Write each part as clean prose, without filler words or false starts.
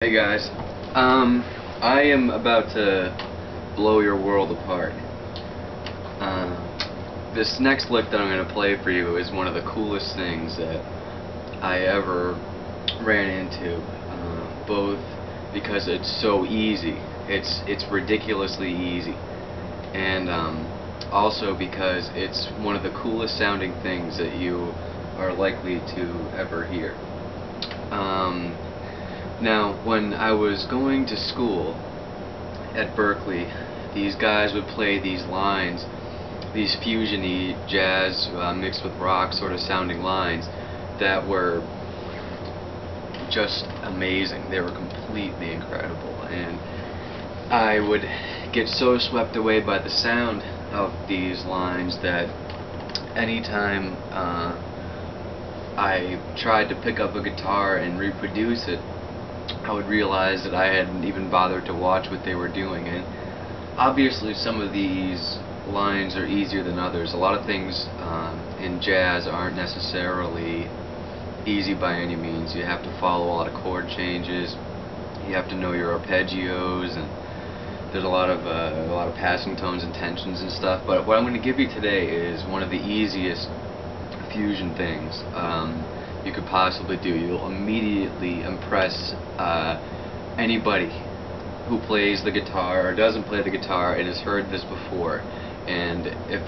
Hey guys, I am about to blow your world apart. This next lick that I'm going to play for you is one of the coolest things that I ever ran into, both because it's so easy, it's ridiculously easy, and also because it's one of the coolest sounding things that you are likely to ever hear. Now, when I was going to school at Berkeley, these guys would play these lines, these fusion-y jazz mixed with rock sort of sounding lines that were just amazing. They were completely incredible, and I would get so swept away by the sound of these lines that anytime I tried to pick up a guitar and reproduce it, I would realize that I hadn't even bothered to watch what they were doing. And obviously some of these lines are easier than others. A lot of things in jazz aren't necessarily easy by any means. You have to follow a lot of chord changes, you have to know your arpeggios, and there's a lot of passing tones and tensions and stuff. But what I'm going to give you today is one of the easiest fusion things you could possibly do. You'll immediately impress anybody who plays the guitar or doesn't play the guitar and has heard this before. And if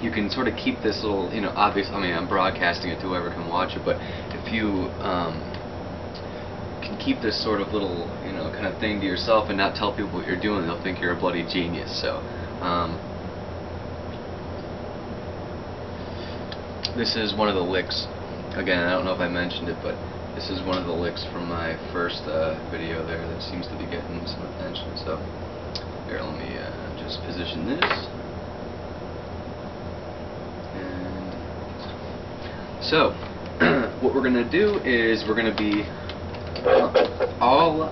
you can sort of keep this little, obviously, I mean, I'm broadcasting it to whoever can watch it, but if you can keep this sort of little, kind of thing to yourself and not tell people what you're doing, they'll think you're a bloody genius. So this is one of the licks. Again, I don't know if I mentioned it, but this is one of the licks from my first video there that seems to be getting some attention. So here, let me just position this. And so what we're going to do is we're going to be all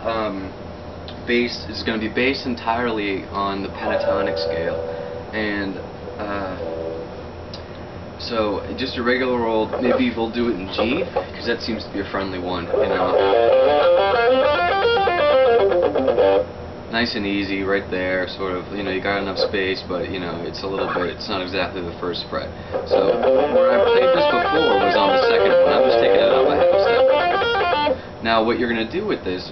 is going to be based entirely on the pentatonic scale, and so just a regular old, maybe we'll do it in G, because that seems to be a friendly one, Nice and easy right there, sort of, you got enough space, but, it's a little bit, it's not exactly the first fret. So, where I played this before was on the second one. I'm just taking it up a half step. Now, what you're going to do with this,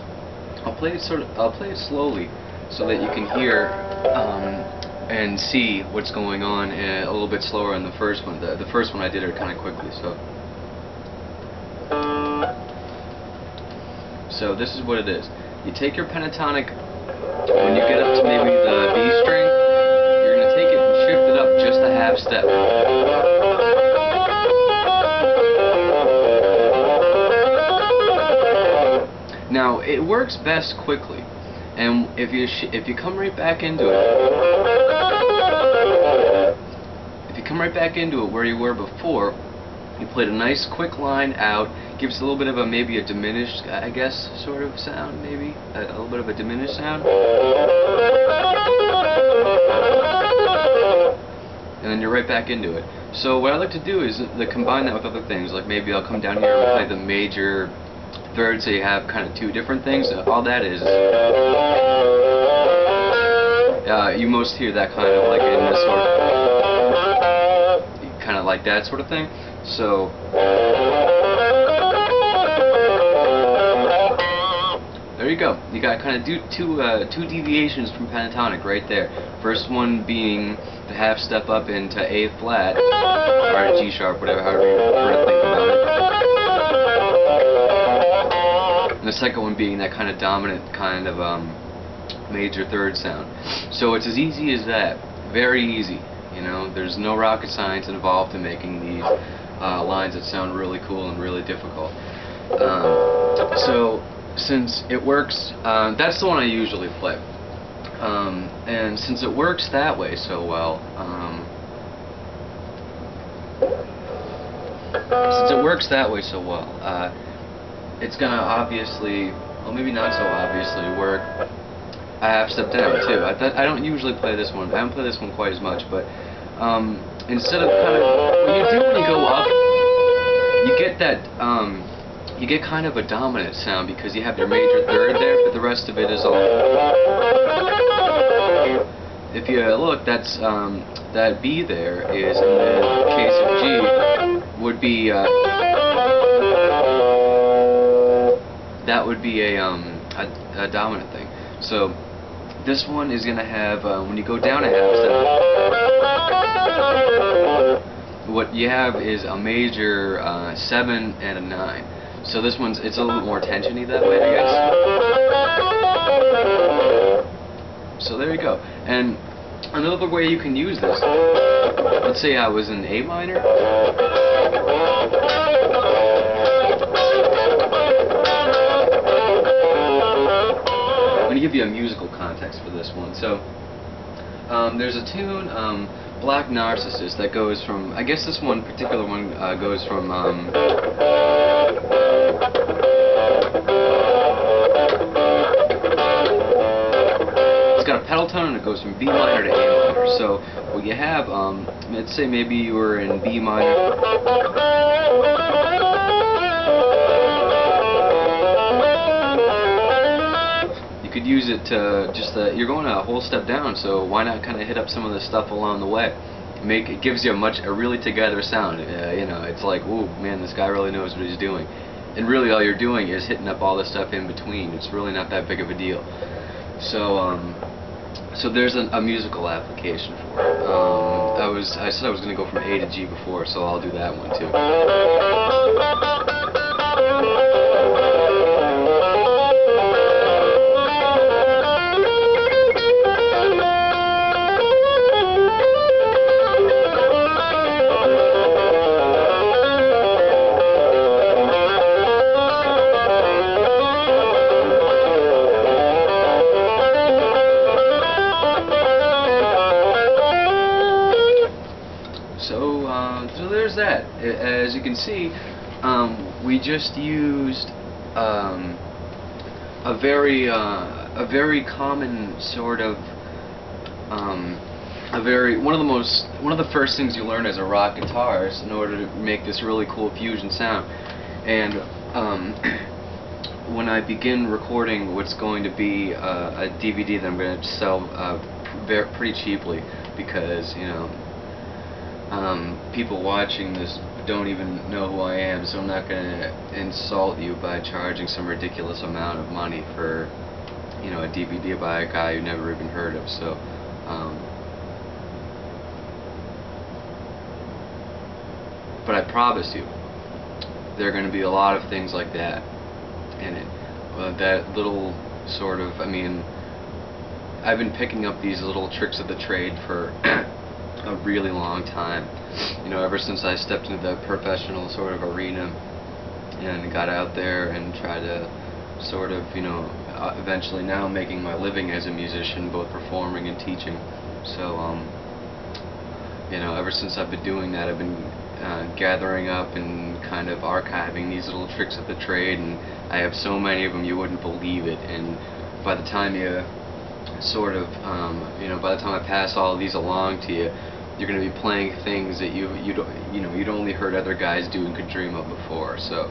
I'll play it slowly, so that you can hear, and see what's going on a little bit slower in the first one. The first one I did it kind of quickly. So this is what it is. You take your pentatonic, when you get up to maybe the B string, you're going to take it and shift it up just a half step. Now it works best quickly, and if you come right back into it, where you were before, you played a nice quick line out, gives a little bit of maybe a diminished, I guess, sort of sound, maybe a little bit of a diminished sound, and then you're right back into it. So what I like to do is combine that with other things, like maybe I'll come down here and play the major third, so you have kind of two different things. All that is, you most hear that kind of like in this sort of, kind of like that sort of thing. So there you go. You got kind of two deviations from pentatonic right there. First one being the half step up into A flat or G sharp, whatever, however you prefer to think about it. And the second one being that kind of dominant kind of major third sound. So it's as easy as that. Very easy. There's no rocket science involved in making these lines that sound really cool and really difficult. So since it works, that's the one I usually play. And since it works that way so well, it's gonna obviously, well, maybe not so obviously, work a half step down too. I don't usually play this one. I don't play this one quite as much, but instead of kind of, what you do when you go up, you get that you get kind of a dominant sound because you have your major third there, but the rest of it is all. If you look, that's that B there is, in the case of G, would be that would be a dominant thing. So this one is going to have, when you go down a half step, what you have is a major 7 and a 9. So this one's, it's a little bit more tensiony that way, I guess. So there you go. And another way you can use this, let's say I was in A minor. I'm going to give you a musical context for this one. So there's a tune, Black Narcissus, that goes from, I guess this one particular one goes from it's got a pedal tone and it goes from B minor to A minor. So what you have, let's say maybe you were in B minor. You could use it to just, you're going a whole step down, so why not kind of hit up some of the stuff along the way? It gives you a really together sound. You know, it's like, ooh, man, this guy really knows what he's doing. And really all you're doing is hitting up all the stuff in between. It's really not that big of a deal. So so there's a musical application for it. I said I was going to go from A to G before, so I'll do that one too. So there's that. As you can see, we just used a very common sort of one of the first things you learn as a rock guitarist in order to make this really cool fusion sound. And when I begin recording what's going to be a DVD that I'm going to sell pretty cheaply, because you know, people watching this don't even know who I am, so I'm not going to insult you by charging some ridiculous amount of money for, you know, a DVD by a guy you never even heard of. So but I promise you, there are going to be a lot of things like that in it. That little sort of, I mean, I've been picking up these little tricks of the trade for a really long time. You know, ever since I stepped into the professional sort of arena and got out there and tried to sort of, you know, eventually now making my living as a musician, both performing and teaching. So, you know, ever since I've been doing that, I've been gathering up and kind of archiving these little tricks of the trade, and I have so many of them you wouldn't believe it. And by the time you sort of, you know, by the time I pass all of these along to you, you're going to be playing things that you'd only heard other guys do and could dream of before. So,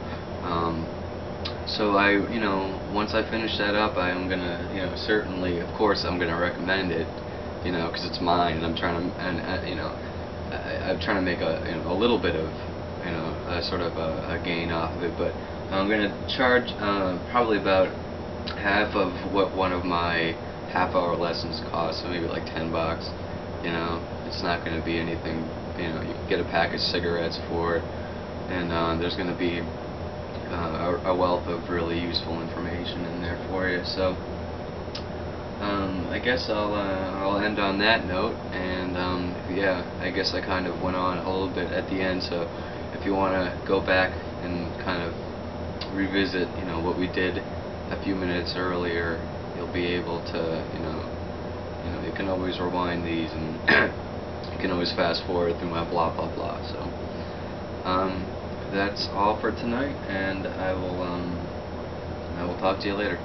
so you know, once I finish that up, I'm gonna, you know, certainly, of course, I'm gonna recommend it, you know, because it's mine, and I'm trying to, you know, I'm trying to make a little bit of, you know, a sort of a gain off of it. But I'm gonna charge probably about half of what one of my half-hour lessons cost, so maybe like $10. You know, it's not going to be anything. You know, you can get a pack of cigarettes for it, and there's going to be a wealth of really useful information in there for you. So I guess I'll end on that note, and yeah, I guess I kind of went on a little bit at the end. So if you want to go back and kind of revisit, you know, what we did a few minutes earlier, you'll be able to, you know, you can always rewind these, and you can always fast forward through my blah blah blah. So that's all for tonight, and I will talk to you later.